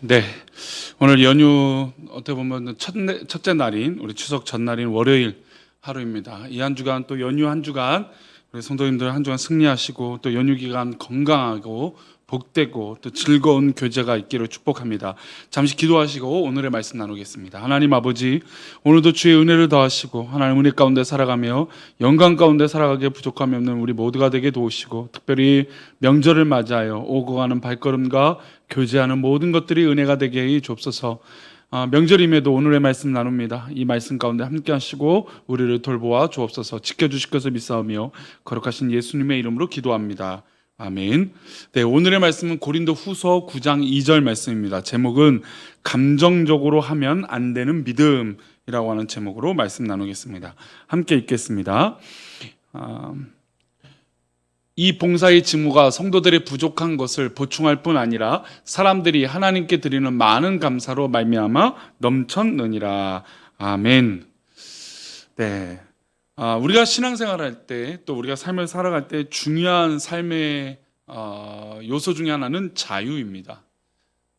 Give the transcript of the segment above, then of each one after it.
네, 오늘 연휴 어떻게 보면 첫째 날인 우리 추석 전날인 월요일 하루입니다. 이 한 주간 또 연휴 한 주간 우리 성도님들 한 주간 승리하시고 또 연휴 기간 건강하고 복되고 또 즐거운 교제가 있기를 축복합니다. 잠시 기도하시고 오늘의 말씀 나누겠습니다. 하나님 아버지, 오늘도 주의 은혜를 더하시고 하나님 은혜 가운데 살아가며 영광 가운데 살아가기에 부족함이 없는 우리 모두가 되게 도우시고, 특별히 명절을 맞이하여 오고 가는 발걸음과 교제하는 모든 것들이 은혜가 되게 해 주옵소서. 명절임에도 오늘의 말씀 나눕니다. 이 말씀 가운데 함께 하시고 우리를 돌보아 주옵소서. 지켜주실 것을 믿사오며 거룩하신 예수님의 이름으로 기도합니다. 아멘. 네, 오늘의 말씀은 고린도 후서 9장 2절 말씀입니다. 제목은 감정적으로 하면 안 되는 믿음이라고 하는 제목으로 말씀 나누겠습니다. 함께 읽겠습니다. 이 봉사의 직무가 성도들의 부족한 것을 보충할 뿐 아니라 사람들이 하나님께 드리는 많은 감사로 말미암아 넘쳤느니라. 아멘. 네. 우리가 신앙생활할 때, 또 우리가 삶을 살아갈 때 중요한 삶의 요소 중에 하나는 자유입니다.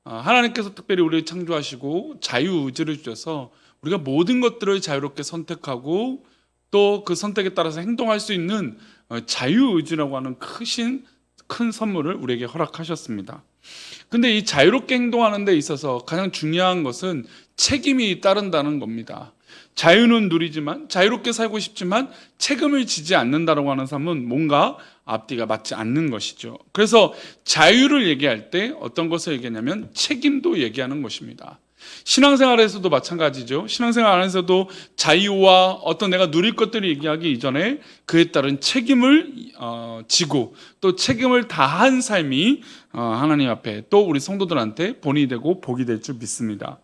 하나님께서 특별히 우리를 창조하시고 자유의지를 주셔서 우리가 모든 것들을 자유롭게 선택하고 또 그 선택에 따라서 행동할 수 있는 자유의지라고 하는 큰 선물을 우리에게 허락하셨습니다. 근데 이 자유롭게 행동하는 데 있어서 가장 중요한 것은 책임이 따른다는 겁니다. 자유는 누리지만, 자유롭게 살고 싶지만 책임을 지지 않는다라고 하는 삶은 뭔가 앞뒤가 맞지 않는 것이죠. 그래서 자유를 얘기할 때 어떤 것을 얘기하냐면 책임도 얘기하는 것입니다. 신앙생활에서도 마찬가지죠. 신앙생활 안에서도 자유와 어떤 내가 누릴 것들을 얘기하기 이전에 그에 따른 책임을 지고 또 책임을 다한 삶이 하나님 앞에 또 우리 성도들한테 본이 되고 복이 될 줄 믿습니다.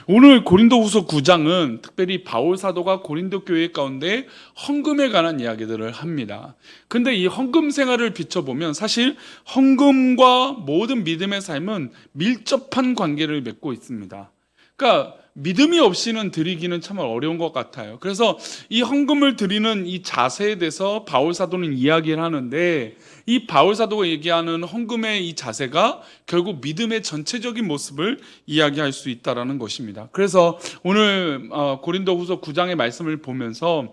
오늘 고린도후서 9장은 특별히 바울 사도가 고린도 교회 가운데 헌금에 관한 이야기들을 합니다. 근데 이 헌금 생활을 비춰보면 사실 헌금과 모든 믿음의 삶은 밀접한 관계를 맺고 있습니다. 그러니까 믿음이 없이는 드리기는 참 어려운 것 같아요. 그래서 이 헌금을 드리는 이 자세에 대해서 바울 사도는 이야기를 하는데, 이 바울 사도가 얘기하는 헌금의 이 자세가 결국 믿음의 전체적인 모습을 이야기할 수 있다는 것입니다. 그래서 오늘 고린도후서 9장의 말씀을 보면서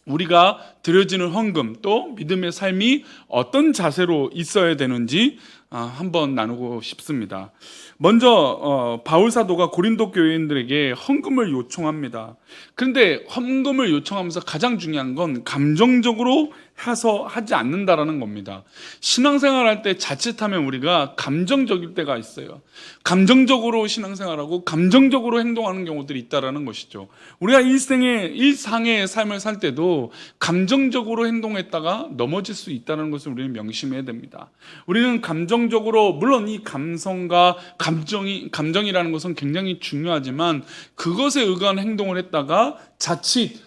우리가 드려지는 헌금 또 믿음의 삶이 어떤 자세로 있어야 되는지 한번 나누고 싶습니다. 먼저 바울 사도가 고린도 교회인들에게 헌금을 요청합니다. 그런데 헌금을 요청하면서 가장 중요한 건 감정적으로 해서 하지 않는다라는 겁니다. 신앙생활할 때 자칫하면 우리가 감정적일 때가 있어요. 감정적으로 신앙생활하고 감정적으로 행동하는 경우들이 있다라는 것이죠. 우리가 일상의 삶을 살 때도 감정적으로 행동했다가 넘어질 수 있다는 것을 우리는 명심해야 됩니다. 우리는 감정적으로, 물론 이 감성과 감정이라는 것은 굉장히 중요하지만 그것에 의한 행동을 했다가 자칫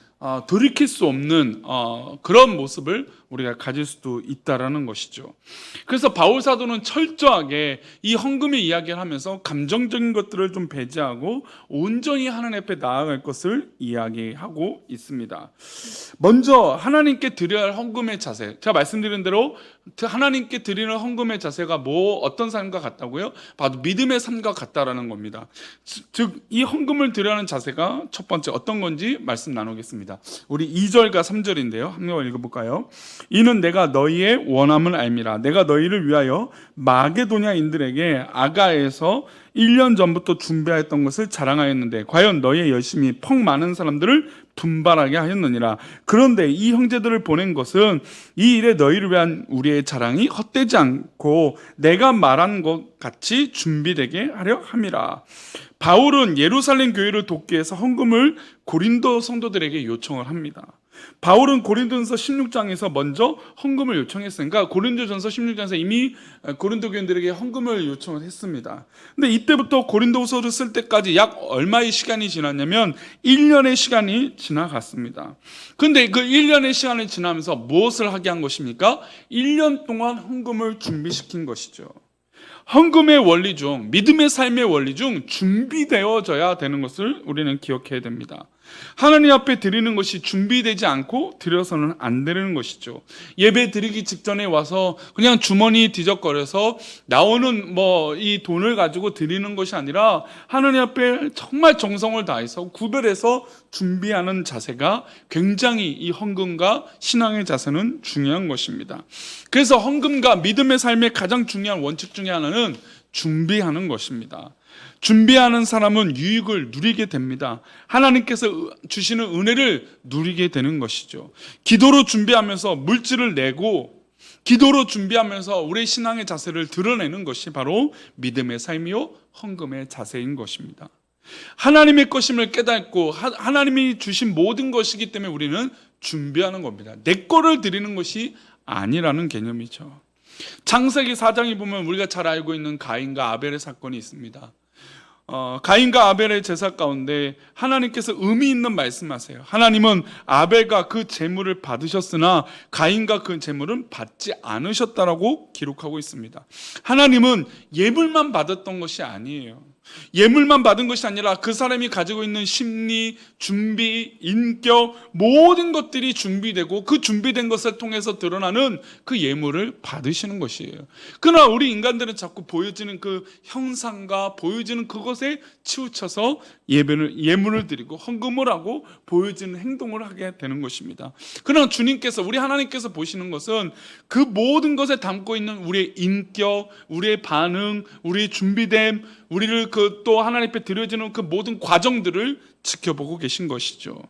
돌이킬 수 없는 그런 모습을 우리가 가질 수도 있다라는 것이죠. 그래서 바울 사도는 철저하게 이 헌금의 이야기를 하면서 감정적인 것들을 좀 배제하고 온전히 하나님 앞에 나아갈 것을 이야기하고 있습니다. 먼저 하나님께 드려야 할 헌금의 자세, 제가 말씀드린 대로 하나님께 드리는 헌금의 자세가 어떤 삶과 같다고요? 바로 믿음의 삶과 같다라는 겁니다. 즉 이 헌금을 드려야 하는 자세가 첫 번째 어떤 건지 말씀 나누겠습니다. 우리 2절과 3절인데요. 한번 읽어볼까요? 이는 내가 너희의 원함을 알미라. 내가 너희를 위하여 마게도냐인들에게 아가에서 1년 전부터 준비하였던 것을 자랑하였는데 과연 너희의 열심이 펑 많은 사람들을 분발하게 하였느니라. 그런데 이 형제들을 보낸 것은 이 일에 너희를 위한 우리의 자랑이 헛되지 않고 내가 말한 것 같이 준비되게 하려 함이라. 바울은 예루살렘 교회를 돕기 위해서 헌금을 고린도 성도들에게 요청을 합니다. 바울은 고린도전서 16장에서 먼저 헌금을 요청했으니까 고린도전서 16장에서 이미 고린도 교인들에게 헌금을 요청을 했습니다. 근데 이때부터 고린도후서를 쓸 때까지 약 얼마의 시간이 지났냐면 1년의 시간이 지나갔습니다. 근데 그 1년의 시간이 지나면서 무엇을 하게 한 것입니까? 1년 동안 헌금을 준비시킨 것이죠. 헌금의 원리 중, 믿음의 삶의 원리 중 준비되어져야 되는 것을 우리는 기억해야 됩니다. 하나님 앞에 드리는 것이 준비되지 않고 드려서는 안 되는 것이죠. 예배 드리기 직전에 와서 그냥 주머니 뒤적거려서 나오는 이 돈을 가지고 드리는 것이 아니라 하나님 앞에 정말 정성을 다해서 구별해서 준비하는 자세가 굉장히 이 헌금과 신앙의 자세는 중요한 것입니다. 그래서 헌금과 믿음의 삶의 가장 중요한 원칙 중에 하나는 준비하는 것입니다. 준비하는 사람은 유익을 누리게 됩니다. 하나님께서 주시는 은혜를 누리게 되는 것이죠. 기도로 준비하면서 물질을 내고 기도로 준비하면서 우리의 신앙의 자세를 드러내는 것이 바로 믿음의 삶이요 헌금의 자세인 것입니다. 하나님의 것임을 깨닫고 하나님이 주신 모든 것이기 때문에 우리는 준비하는 겁니다. 내 거를 드리는 것이 아니라는 개념이죠. 창세기 4장에 보면 우리가 잘 알고 있는 가인과 아벨의 사건이 있습니다. 가인과 아벨의 제사 가운데 하나님께서 의미 있는 말씀하세요. 하나님은 아벨과 그 제물을 받으셨으나 가인과 그 제물은 받지 않으셨다라고 기록하고 있습니다. 하나님은 예물만 받았던 것이 아니에요. 예물만 받은 것이 아니라 그 사람이 가지고 있는 심리, 준비, 인격 모든 것들이 준비되고 그 준비된 것을 통해서 드러나는 그 예물을 받으시는 것이에요. 그러나 우리 인간들은 자꾸 보여지는 그 형상과 보여지는 그것에 치우쳐서 예물을 드리고 헌금을 하고 보여지는 행동을 하게 되는 것입니다. 그러나 주님께서 우리 하나님께서 보시는 것은 그 모든 것에 담고 있는 우리의 인격, 우리의 반응, 우리의 준비됨, 우리를 또 하나님 앞에 드려지는 그 모든 과정들을 지켜보고 계신 것이죠.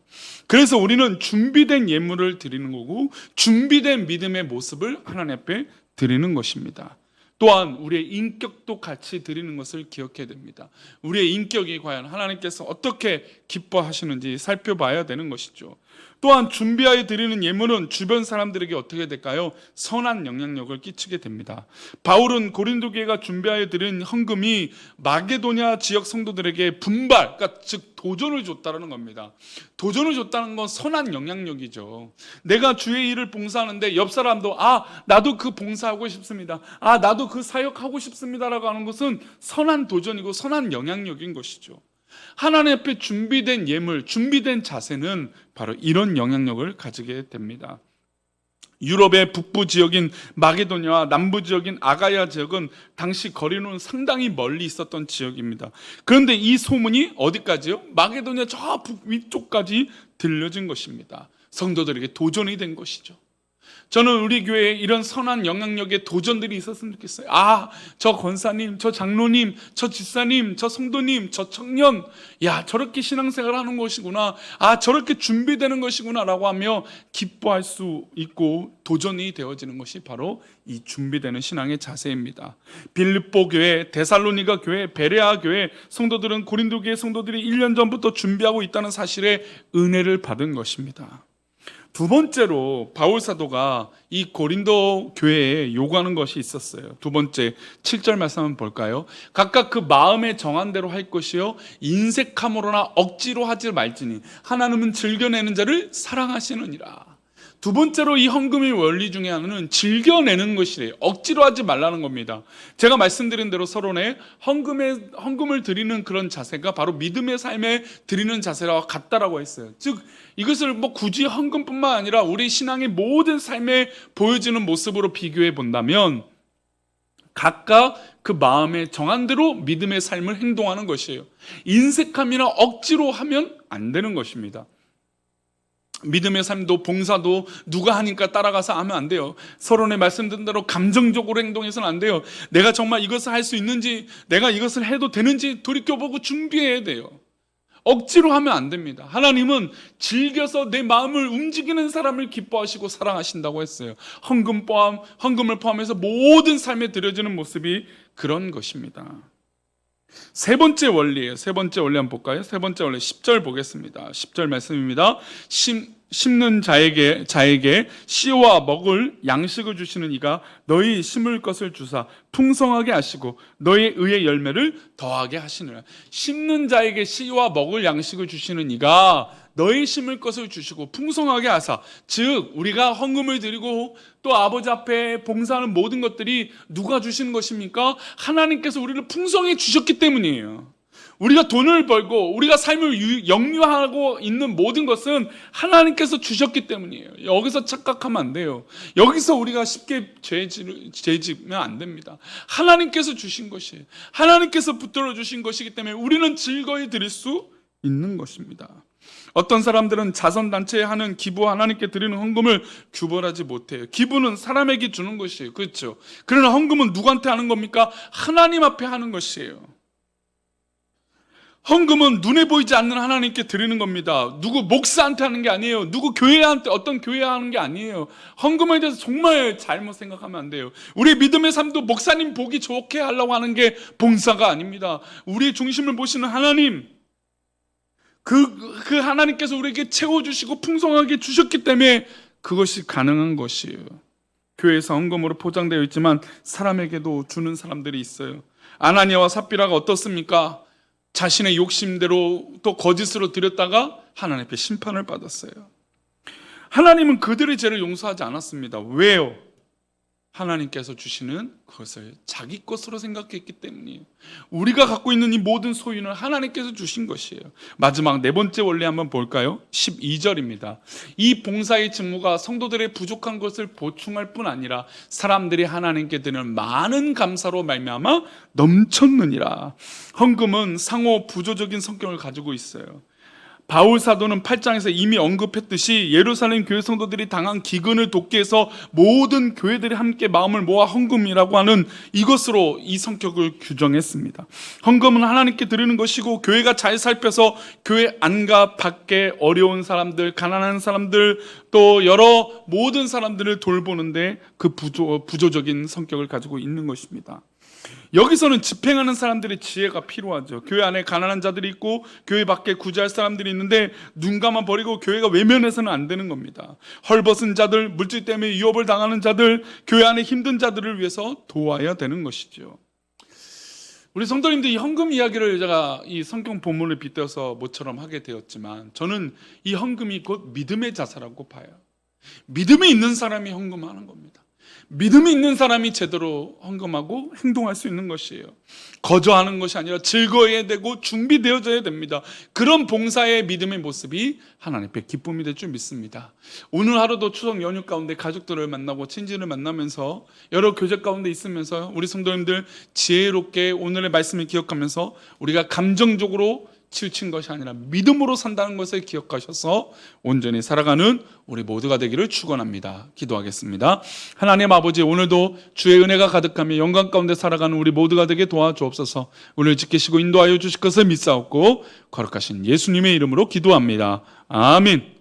그래서 우리는 준비된 예물을 드리는 거고 준비된 믿음의 모습을 하나님 앞에 드리는 것입니다. 또한 우리의 인격도 같이 드리는 것을 기억해야 됩니다. 우리의 인격이 과연 하나님께서 어떻게 기뻐하시는지 살펴봐야 되는 것이죠. 또한 준비하여 드리는 예물은 주변 사람들에게 어떻게 될까요? 선한 영향력을 끼치게 됩니다. 바울은 고린도 교회가 준비하여 드린 헌금이 마게도냐 지역 성도들에게 분발, 그러니까 즉 도전을 줬다는 겁니다. 도전을 줬다는 건 선한 영향력이죠. 내가 주의 일을 봉사하는데 옆 사람도 나도 그 봉사하고 싶습니다. 나도 그 사역하고 싶습니다라고 하는 것은 선한 도전이고 선한 영향력인 것이죠. 하나님 앞에 준비된 예물, 준비된 자세는 바로 이런 영향력을 가지게 됩니다. 유럽의 북부 지역인 마게도냐와 남부 지역인 아가야 지역은 당시 거리는 상당히 멀리 있었던 지역입니다. 그런데 이 소문이 어디까지요? 마게도냐 저 위쪽까지 들려진 것입니다. 성도들에게 도전이 된 것이죠. 저는 우리 교회에 이런 선한 영향력의 도전들이 있었으면 좋겠어요. 저 권사님, 저 장로님, 저 집사님, 저 성도님, 저 청년, 저렇게 신앙생활을 하는 것이구나, 저렇게 준비되는 것이구나 라고 하며 기뻐할 수 있고 도전이 되어지는 것이 바로 이 준비되는 신앙의 자세입니다. 빌립보 교회, 데살로니가 교회, 베레아 교회 성도들은 고린도 교회 성도들이 1년 전부터 준비하고 있다는 사실에 은혜를 받은 것입니다. 두 번째로 바울 사도가 이 고린도 교회에 요구하는 것이 있었어요. 두 번째 7절 말씀 한번 볼까요? 각각 그 마음에 정한 대로 할 것이요 인색함으로나 억지로 하지 말지니 하나님은 즐겨내는 자를 사랑하시느니라. 두 번째로 이 헌금의 원리 중에 하나는 즐겨내는 것이래요. 억지로 하지 말라는 겁니다. 제가 말씀드린 대로 서론에 헌금을 드리는 그런 자세가 바로 믿음의 삶에 드리는 자세와 같다라고 했어요. 즉 이것을 굳이 헌금뿐만 아니라 우리 신앙의 모든 삶에 보여지는 모습으로 비교해 본다면 각각 그 마음에 정한 대로 믿음의 삶을 행동하는 것이에요. 인색함이나 억지로 하면 안 되는 것입니다. 믿음의 삶도 봉사도 누가 하니까 따라가서 하면 안 돼요. 서론에 말씀드린 대로 감정적으로 행동해서는 안 돼요. 내가 정말 이것을 할 수 있는지, 내가 이것을 해도 되는지 돌이켜보고 준비해야 돼요. 억지로 하면 안 됩니다. 하나님은 즐겨서 내 마음을 움직이는 사람을 기뻐하시고 사랑하신다고 했어요. 헌금을 포함해서 모든 삶에 드려지는 모습이 그런 것입니다. 세 번째 원리예요. 세 번째 원리 한번 볼까요? 세 번째 원리 10절 보겠습니다. 10절 말씀입니다. 심는 자에게 씨와 먹을 양식을 주시는 이가 너희 심을 것을 주사 풍성하게 하시고 너희 의의 열매를 더하게 하시느라. 심는 자에게 씨와 먹을 양식을 주시는 이가 너희 심을 것을 주시고 풍성하게 하사, 즉 우리가 헌금을 드리고 또 아버지 앞에 봉사하는 모든 것들이 누가 주시는 것입니까? 하나님께서 우리를 풍성히 주셨기 때문이에요. 우리가 돈을 벌고 우리가 삶을 영유하고 있는 모든 것은 하나님께서 주셨기 때문이에요. 여기서 착각하면 안 돼요. 여기서 우리가 쉽게 죄 지으면 안 됩니다. 하나님께서 주신 것이에요. 하나님께서 붙들어 주신 것이기 때문에 우리는 즐거이 드릴 수 있는 것입니다. 어떤 사람들은 자선단체에 하는 기부, 하나님께 드리는 헌금을 규벌하지 못해요. 기부는 사람에게 주는 것이에요. 그렇죠? 그러나 헌금은 누구한테 하는 겁니까? 하나님 앞에 하는 것이에요. 헌금은 눈에 보이지 않는 하나님께 드리는 겁니다. 누구 목사한테 하는 게 아니에요. 누구 교회한테, 어떤 교회에 하는 게 아니에요. 헌금에 대해서 정말 잘못 생각하면 안 돼요. 우리 믿음의 삶도 목사님 보기 좋게 하려고 하는 게 봉사가 아닙니다. 우리의 중심을 보시는 하나님, 그 하나님께서 우리에게 채워주시고 풍성하게 주셨기 때문에 그것이 가능한 것이에요. 교회에서 헌금으로 포장되어 있지만 사람에게도 주는 사람들이 있어요. 아나니아와 삽비라가 어떻습니까? 자신의 욕심대로 또 거짓으로 드렸다가 하나님 앞에 심판을 받았어요. 하나님은 그들의 죄를 용서하지 않았습니다. 왜요? 하나님께서 주시는 그것을 자기 것으로 생각했기 때문이에요. 우리가 갖고 있는 이 모든 소유는 하나님께서 주신 것이에요. 마지막 네 번째 원리 한번 볼까요? 12절입니다. 이 봉사의 직무가 성도들의 부족한 것을 보충할 뿐 아니라 사람들이 하나님께 드리는 많은 감사로 말미암아 넘쳤느니라. 헌금은 상호 부조적인 성격을 가지고 있어요. 바울 사도는 8장에서 이미 언급했듯이 예루살렘 교회 성도들이 당한 기근을 돕기 위해서 모든 교회들이 함께 마음을 모아 헌금이라고 하는 이것으로 이 성격을 규정했습니다. 헌금은 하나님께 드리는 것이고 교회가 잘 살펴서 교회 안과 밖에 어려운 사람들, 가난한 사람들, 또 여러 모든 사람들을 돌보는데 그 부조적인 성격을 가지고 있는 것입니다. 여기서는 집행하는 사람들의 지혜가 필요하죠. 교회 안에 가난한 자들이 있고 교회 밖에 구제할 사람들이 있는데 눈 감아 버리고 교회가 외면해서는 안 되는 겁니다. 헐벗은 자들, 물질 때문에 유업을 당하는 자들, 교회 안에 힘든 자들을 위해서 도와야 되는 것이죠. 우리 성도님들 이 헌금 이야기를 제가 이 성경 본문을 빗대어서 모처럼 하게 되었지만 저는 이 헌금이 곧 믿음의 자세라고 봐요. 믿음이 있는 사람이 헌금하는 겁니다. 믿음이 있는 사람이 제대로 헌금하고 행동할 수 있는 것이에요. 거저하는 것이 아니라 즐거워야 되고 준비되어져야 됩니다. 그런 봉사의 믿음의 모습이 하나님 앞에 기쁨이 될 줄 믿습니다. 오늘 하루도 추석 연휴 가운데 가족들을 만나고 친지를 만나면서 여러 교제 가운데 있으면서 우리 성도님들 지혜롭게 오늘의 말씀을 기억하면서 우리가 감정적으로 치우친 것이 아니라 믿음으로 산다는 것을 기억하셔서 온전히 살아가는 우리 모두가 되기를 축원합니다. 기도하겠습니다. 하나님 아버지, 오늘도 주의 은혜가 가득하며 영광 가운데 살아가는 우리 모두가 되게 도와주옵소서. 오늘 지키시고 인도하여 주실 것을 믿사옵고 거룩하신 예수님의 이름으로 기도합니다. 아멘.